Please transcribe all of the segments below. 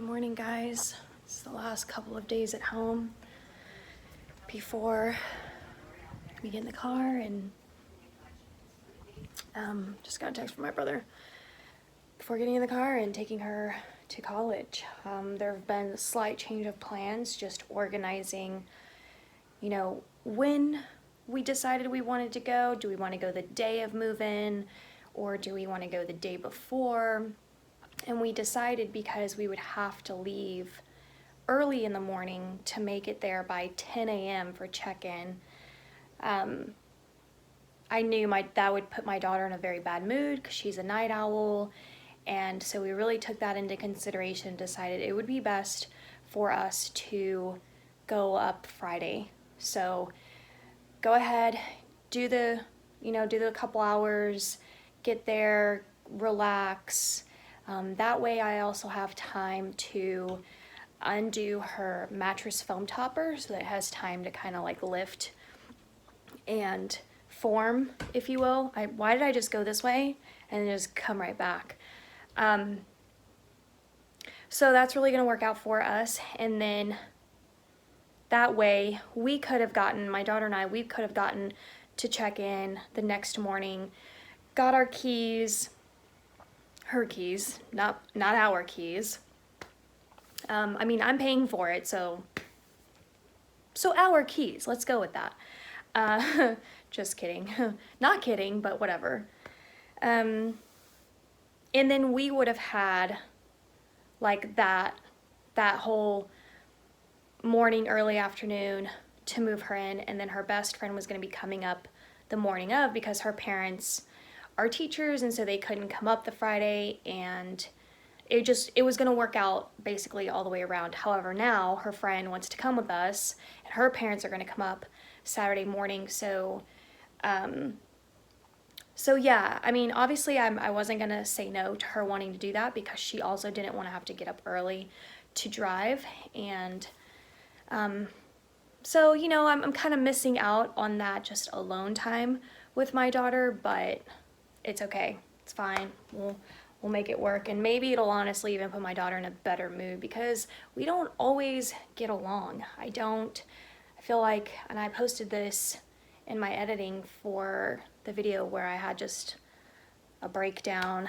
morning, guys. It's the last couple of days at home before we get in the car, and just got a text from my brother before getting in the car and taking her to college. There have been a slight change of plans, just organizing, you know, when we decided we wanted to go. Do we want to go the day of move-in, or do we want to go the day before? And we decided because we would have to leave early in the morning to make it there by 10 a.m. for check-in. I knew that would put my daughter in a very bad mood because she's a night owl, and so we really took that into consideration, decided it would be best for us to go up Friday. So go ahead, do the couple hours, get there, relax. That way I also have time to undo her mattress foam topper so that it has time to kind of like lift and form, if you will. Why did I just go this way and then just come right back? So that's really gonna work out for us. And then that way we could have gotten, my daughter and I, we could have gotten to check in the next morning, got our keys, her keys, not our keys. I mean, I'm paying for it, so our keys, let's go with that. Just kidding. Not kidding, but whatever. And then we would have had like that whole morning, early afternoon to move her in, and then her best friend was going to be coming up the morning of because her parents are teachers, and so they couldn't come up the Friday, and it was going to work out basically all the way around. However, now her friend wants to come with us, and her parents are going to come up Saturday morning. So yeah, I mean, obviously I wasn't going to say no to her wanting to do that because she also didn't want to have to get up early to drive. And so, you know, I'm kind of missing out on that just alone time with my daughter, but it's okay. It's fine. We'll make it work, and maybe it'll honestly even put my daughter in a better mood because we don't always get along. I feel like, and I posted this in my editing for the video where I had just a breakdown,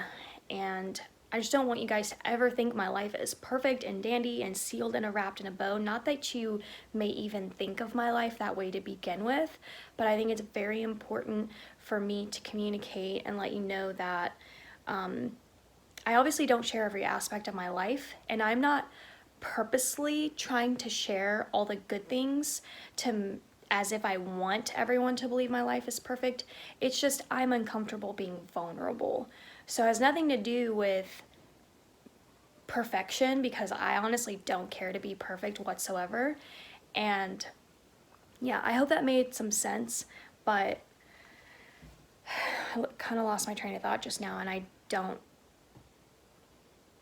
and I just don't want you guys to ever think my life is perfect and dandy and sealed and wrapped in a bow. Not that you may even think of my life that way to begin with, but I think it's very important for me to communicate and let you know that I obviously don't share every aspect of my life, and I'm not purposely trying to share all the good things as if I want everyone to believe my life is perfect. It's just I'm uncomfortable being vulnerable. So it has nothing to do with perfection, because I honestly don't care to be perfect whatsoever. And yeah, I hope that made some sense, but I kind of lost my train of thought just now, and I don't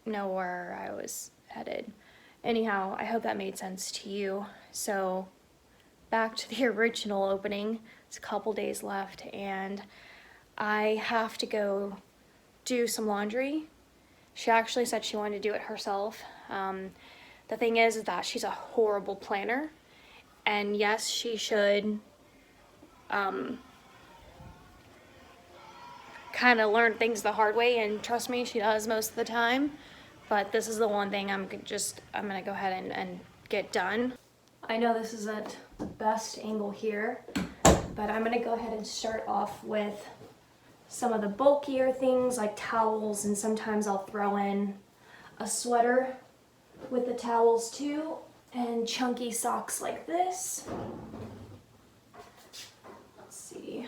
know where I was headed. Anyhow, I hope that made sense to you. So back to the original opening. It's a couple days left, and I have to go do some laundry. She actually said she wanted to do it herself. The thing is that she's a horrible planner, and yes, she should kind of learn things the hard way, and trust me, she does most of the time. But this is the one thing I'm gonna go ahead and get done. I know this isn't the best angle here, but I'm gonna go ahead and start off with some of the bulkier things like towels, and sometimes I'll throw in a sweater with the towels too, and chunky socks like this. Let's see.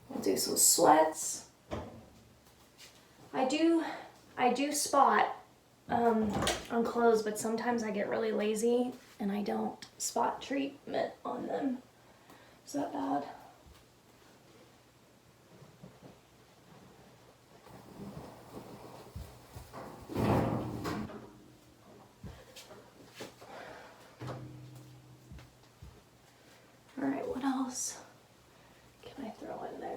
We'll do some sweats. I do spot on clothes, but sometimes I get really lazy and I don't spot treatment on them. Is that bad? All right, what else can I throw in there?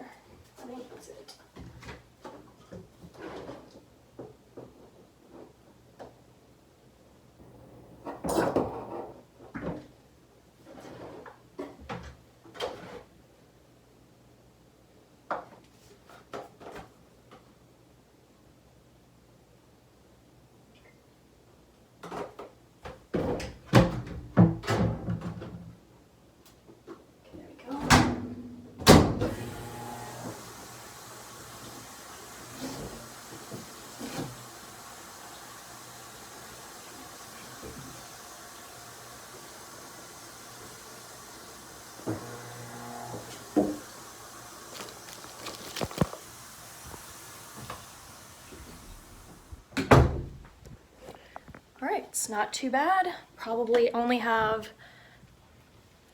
It's not too bad. Probably only have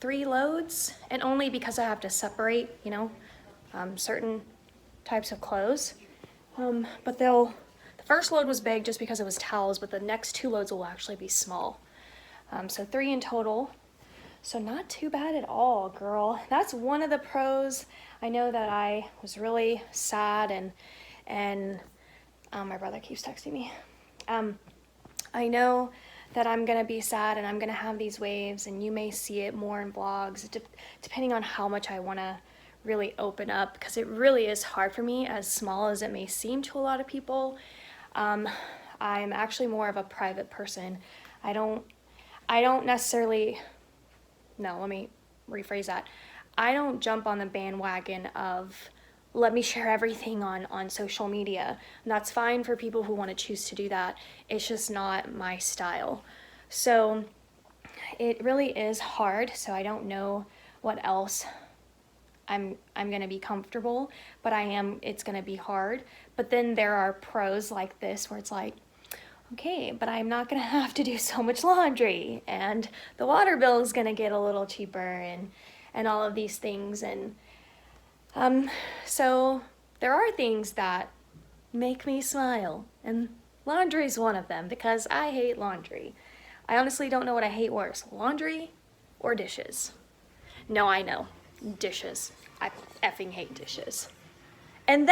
3 loads, and only because I have to separate, you know, certain types of clothes. But the first load was big just because it was towels, but the next 2 loads will actually be small. So 3 in total. So not too bad at all, girl. That's one of the pros. I know that I was really sad and my brother keeps texting me. I know that I'm gonna be sad and I'm gonna have these waves, and you may see it more in vlogs, depending on how much I wanna really open up, because it really is hard for me, as small as it may seem to a lot of people. I'm actually more of a private person. I don't necessarily, no, let me rephrase that. I don't jump on the bandwagon of let me share everything on social media. And that's fine for people who want to choose to do that. It's just not my style. So it really is hard. So I don't know what else I'm going to be comfortable, but it's going to be hard. But then there are pros like this where it's like, okay, but I'm not going to have to do so much laundry, and the water bill is going to get a little cheaper, and all of these things. And so there are things that make me smile, and laundry is one of them, because I hate laundry. I honestly don't know what I hate worse, laundry or dishes. No, I know, dishes. I effing hate dishes. And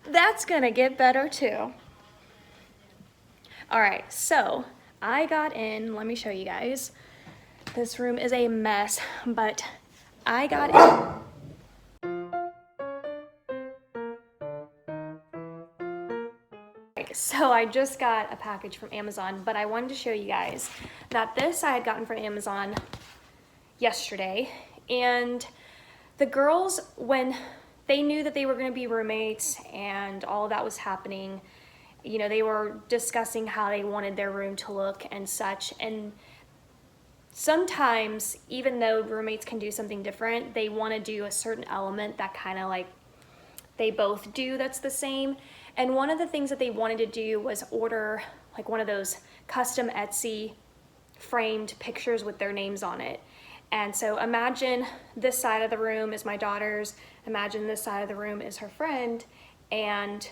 that's gonna get better too. All right, so I got in, let me show you guys. This room is a mess, but I got in. So I just got a package from Amazon, but I wanted to show you guys that this I had gotten from Amazon yesterday, and the girls, when they knew that they were going to be roommates and all that was happening, you know, they were discussing how they wanted their room to look and such. And sometimes, even though roommates can do something different, they want to do a certain element that kind of like they both do that's the same. And one of the things that they wanted to do was order like one of those custom Etsy framed pictures with their names on it. And so imagine this side of the room is my daughter's, imagine this side of the room is her friend, and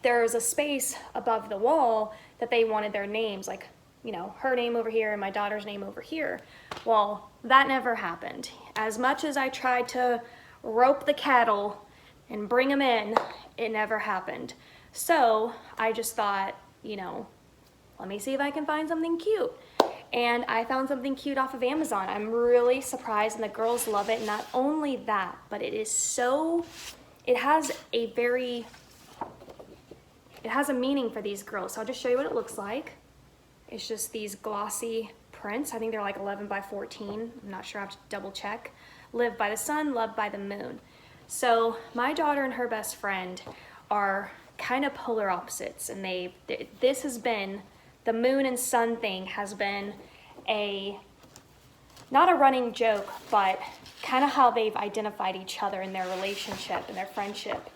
there's a space above the wall that they wanted their names, like, you know, her name over here and my daughter's name over here. Well, that never happened. As much as I tried to rope the cattle and bring them in, it never happened. So I just thought, you know, let me see if I can find something cute. And I found something cute off of Amazon. I'm really surprised, and the girls love it. Not only that, but it has a meaning for these girls. So I'll just show you what it looks like. It's just these glossy prints. I think they're like 11 by 14. I'm not sure, I have to double check. Live by the sun, love by the moon. So my daughter and her best friend are kind of polar opposites, and this has been, the moon and sun thing has been not a running joke, but kind of how they've identified each other in their relationship and their friendship.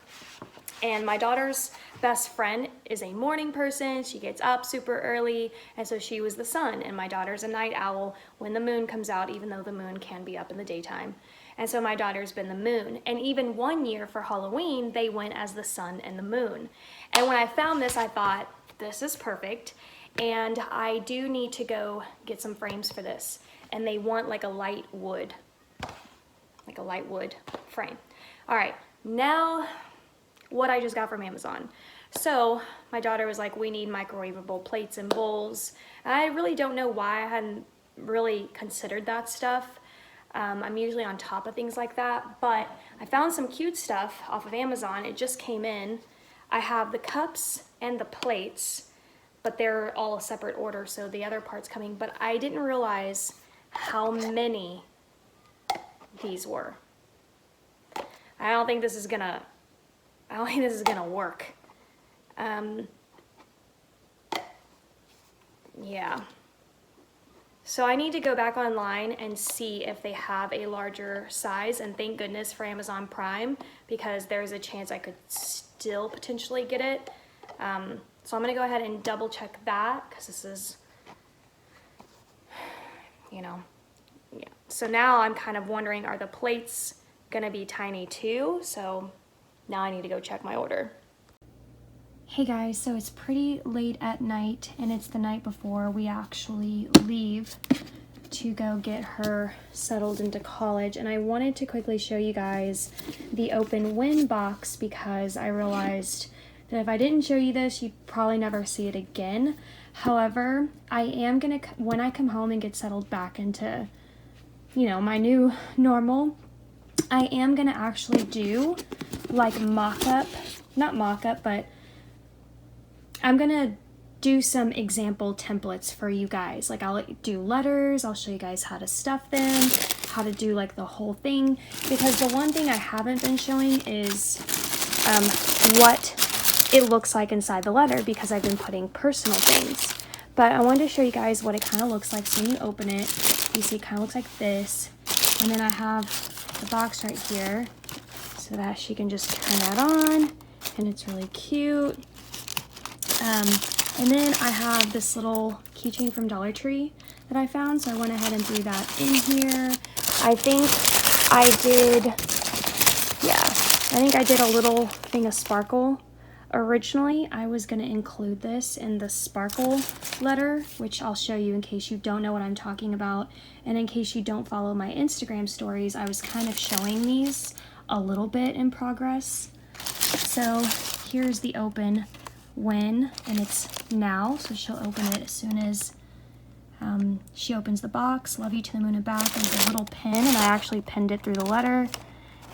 And my daughter's best friend is a morning person. She gets up super early, and so she was the sun. And my daughter's a night owl when the moon comes out, even though the moon can be up in the daytime. And so my daughter's been the moon. And even one year for Halloween, they went as the sun and the moon. And when I found this, I thought, this is perfect. And I do need to go get some frames for this. And they want like a light wood frame. All right, now what I just got from Amazon. So my daughter was like, we need microwavable plates and bowls. And I really don't know why I hadn't really considered that stuff. I'm usually on top of things like that, but I found some cute stuff off of Amazon. It just came in. I have the cups and the plates, but they're all a separate order, so the other part's coming. But I didn't realize how many these were. I don't think this is gonna work. Yeah. So I need to go back online and see if they have a larger size, and thank goodness for Amazon Prime, because there's a chance I could still potentially get it. So I'm gonna go ahead and double check that because this is, you know, yeah. So now I'm kind of wondering, are the plates gonna be tiny too? So now I need to go check my order. Hey guys, so it's pretty late at night and it's the night before we actually leave to go get her settled into college, and I wanted to quickly show you guys the open win box because I realized that if I didn't show you this, you'd probably never see it again. However, I am gonna, when I come home and get settled back into, you know, my new normal, I am gonna actually do like mock-up, not mock-up, but I'm gonna do some example templates for you guys. Like I'll do letters, I'll show you guys how to stuff them, how to do like the whole thing, because the one thing I haven't been showing is what it looks like inside the letter, because I've been putting personal things. But I wanted to show you guys what it kind of looks like. So when you open it, you see it kind of looks like this, and then I have the box right here so that she can just turn that on, and it's really cute. And then I have this little keychain from Dollar Tree that I found, so I went ahead and threw that in here. I think I did a little thing of sparkle. Originally, I was going to include this in the sparkle letter, which I'll show you in case you don't know what I'm talking about. And in case you don't follow my Instagram stories, I was kind of showing these a little bit in progress. So here's the open when, and it's now, so she'll open it as soon as she opens the box. Love you to the moon and back. There's a little pin, and I actually pinned it through the letter,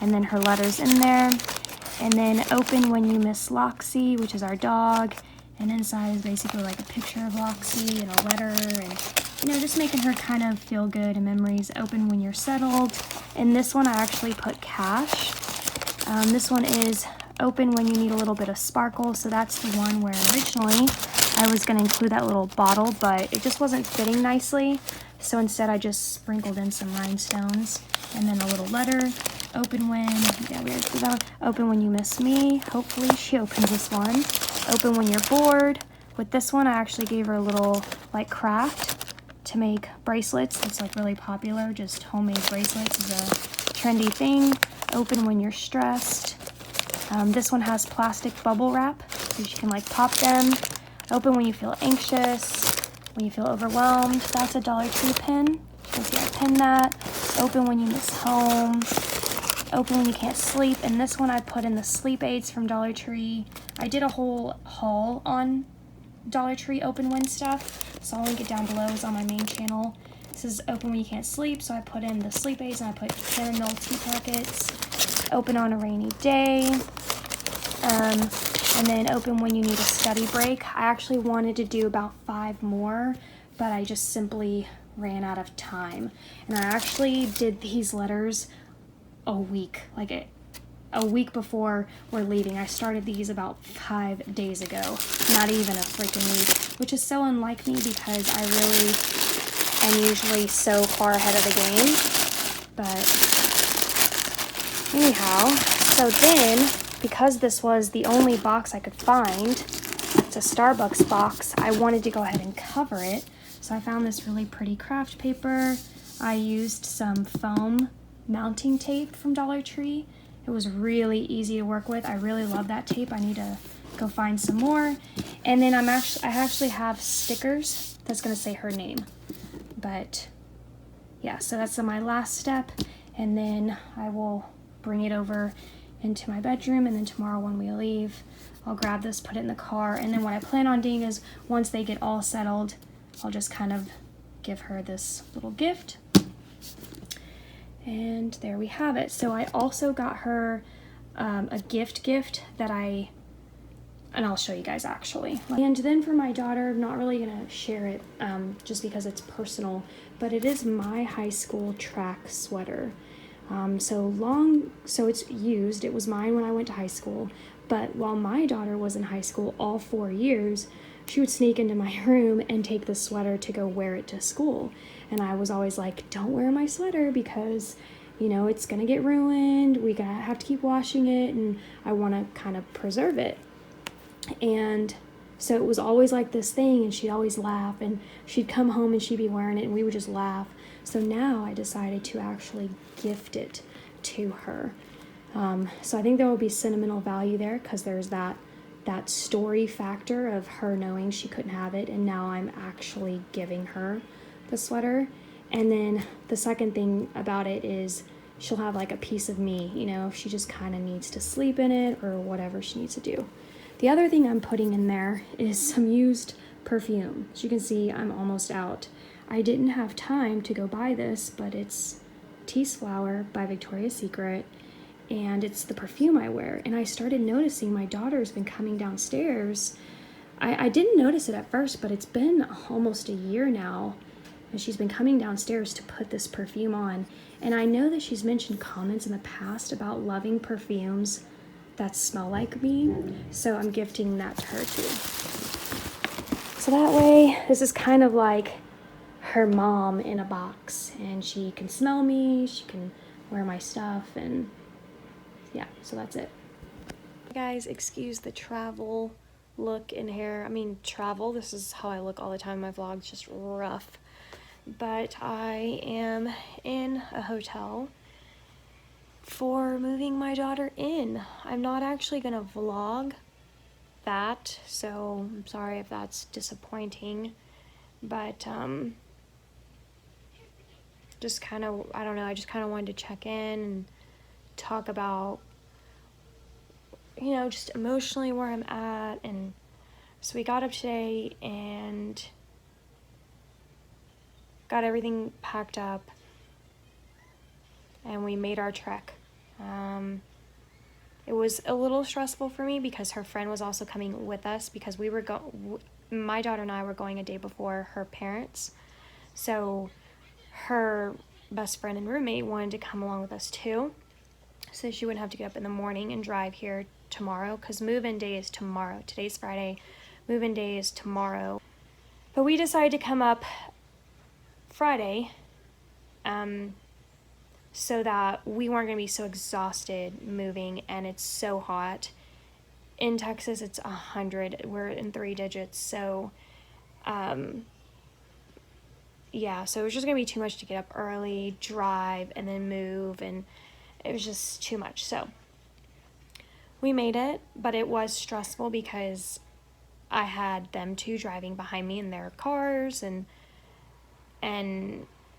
and then her letter's in there. And then open when you miss Loxy, which is our dog, and inside is basically like a picture of Loxy and a letter, and you know, just making her kind of feel good and memories. Open when you're settled. And this one I actually put cash. This one is open when you need a little bit of sparkle, so that's the one where originally I was going to include that little bottle, but it just wasn't fitting nicely, so instead I just sprinkled in some rhinestones, and then a little letter. Open when, yeah, we already did that one. Open when you miss me. Hopefully she opens this one. Open when you're bored. With this one I actually gave her a little like craft to make bracelets. It's like really popular, just homemade bracelets is a trendy thing. Open when you're stressed. This one has plastic bubble wrap, so you can like pop them. Open when you feel anxious, when you feel overwhelmed. That's a Dollar Tree pin. You can see I pinned that. Open when you miss home. Open when you can't sleep. And this one I put in the sleep aids from Dollar Tree. I did a whole haul on Dollar Tree open when stuff, so I'll link it down below. It's on my main channel. This is open when you can't sleep, so I put in the sleep aids and I put caramel tea packets. Open on a rainy day. And then open when you need a study break. I actually wanted to do about 5 more, but I just simply ran out of time. And I actually did these letters a week, like a week before we're leaving. I started these about 5 days ago, not even a freaking week, which is so unlike me because I really am usually so far ahead of the game. But anyhow, so then, because this was the only box I could find, it's a Starbucks box, I wanted to go ahead and cover it. So I found this really pretty craft paper. I used some foam mounting tape from Dollar Tree. It was really easy to work with. I really love that tape. I need to go find some more. And then I actually have stickers that's gonna say her name. But yeah, so that's my last step. And then I will bring it over into my bedroom, and then tomorrow when we leave, I'll grab this, put it in the car, and then what I plan on doing is once they get all settled, I'll just kind of give her this little gift. And there we have it. So I also got her a gift that and I'll show you guys actually. And then for my daughter, I'm not really gonna share it just because it's personal, but it is my high school track sweater. So it's used. It was mine when I went to high school, but while my daughter was in high school all 4 years, she would sneak into my room and take the sweater to go wear it to school. And I was always like, don't wear my sweater because, you know, it's gonna get ruined. We have to keep washing it, and I wanna kind of preserve it. And So it was always like this thing, and she'd always laugh, and she'd come home and she'd be wearing it, and we would just laugh. So now I decided to actually gift it to her. So I think there will be sentimental value there, because there's that story factor of her knowing she couldn't have it, and now I'm actually giving her the sweater. And then the second thing about it is she'll have like a piece of me, you know, if she just kind of needs to sleep in it or whatever she needs to do. The other thing I'm putting in there is some used perfume. As you can see, I'm almost out. I didn't have time to go buy this, but it's Tease Flower by Victoria's Secret, and it's the perfume I wear. And I started noticing my daughter's been coming downstairs. I didn't notice it at first, but it's been almost a year now, and she's been coming downstairs to put this perfume on. And I know that she's mentioned comments in the past about loving perfumes that smell like me, so I'm gifting that to her too. So that way, this is kind of like her mom in a box, and she can smell me, she can wear my stuff, and yeah, so that's it. Guys, excuse the travel look and hair. I mean, travel, this is how I look all the time in my vlogs, just rough. But I am in a hotel for moving my daughter in. I'm not actually gonna vlog that, so I'm sorry if that's disappointing, but just kind of, I don't know, I just kind of wanted to check in and talk about, you know, just emotionally where I'm at. And so we got up today and got everything packed up, and we made our trek. It was a little stressful for me because her friend was also coming with us, because we were my daughter and I were going a day before her parents. So her best friend and roommate wanted to come along with us too, so she wouldn't have to get up in the morning and drive here tomorrow, because move-in day is tomorrow. Today's Friday, move-in day is tomorrow. But we decided to come up Friday, so that we weren't going to be so exhausted moving, and it's so hot. In Texas, it's 100. We're in 3 digits, so yeah, so it was just going to be too much to get up early, drive, and then move, and it was just too much. So we made it, but it was stressful because I had them two driving behind me in their cars, and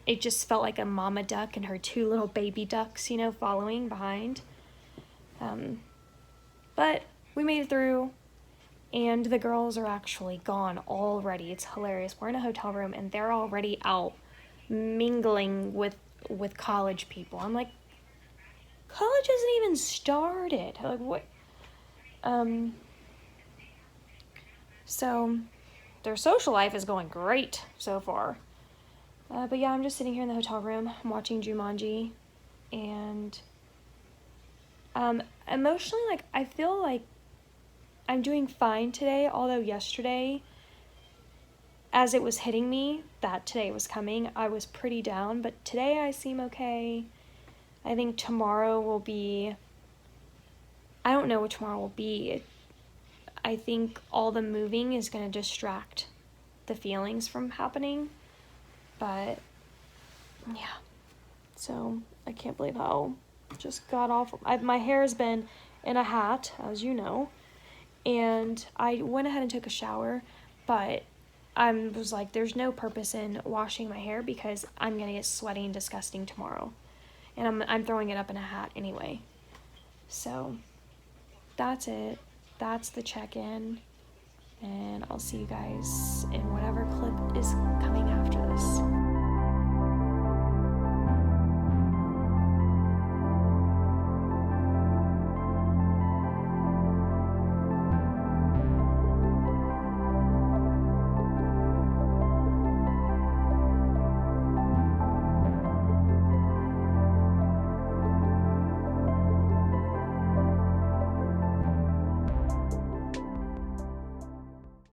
it just felt like a mama duck and her 2 little baby ducks, you know, following behind. But we made it through, and the girls are actually gone already. It's hilarious. We're in a hotel room, and they're already out mingling with college people. I'm like, college hasn't even started. Like, what? So their social life is going great so far. But yeah, I'm just sitting here in the hotel room. I'm watching Jumanji, and emotionally, like, I feel like I'm doing fine today, although yesterday, as it was hitting me that today was coming, I was pretty down, but today I seem okay. I think tomorrow will be, I don't know what tomorrow will be. I think all the moving is going to distract the feelings from happening. But yeah, so I can't believe how just got off. My hair has been in a hat, as you know, and I went ahead and took a shower, but I was like, there's no purpose in washing my hair because I'm gonna get sweaty and disgusting tomorrow, and I'm throwing it up in a hat anyway. So that's it. That's the check-in, and I'll see you guys in whatever clip is coming after this.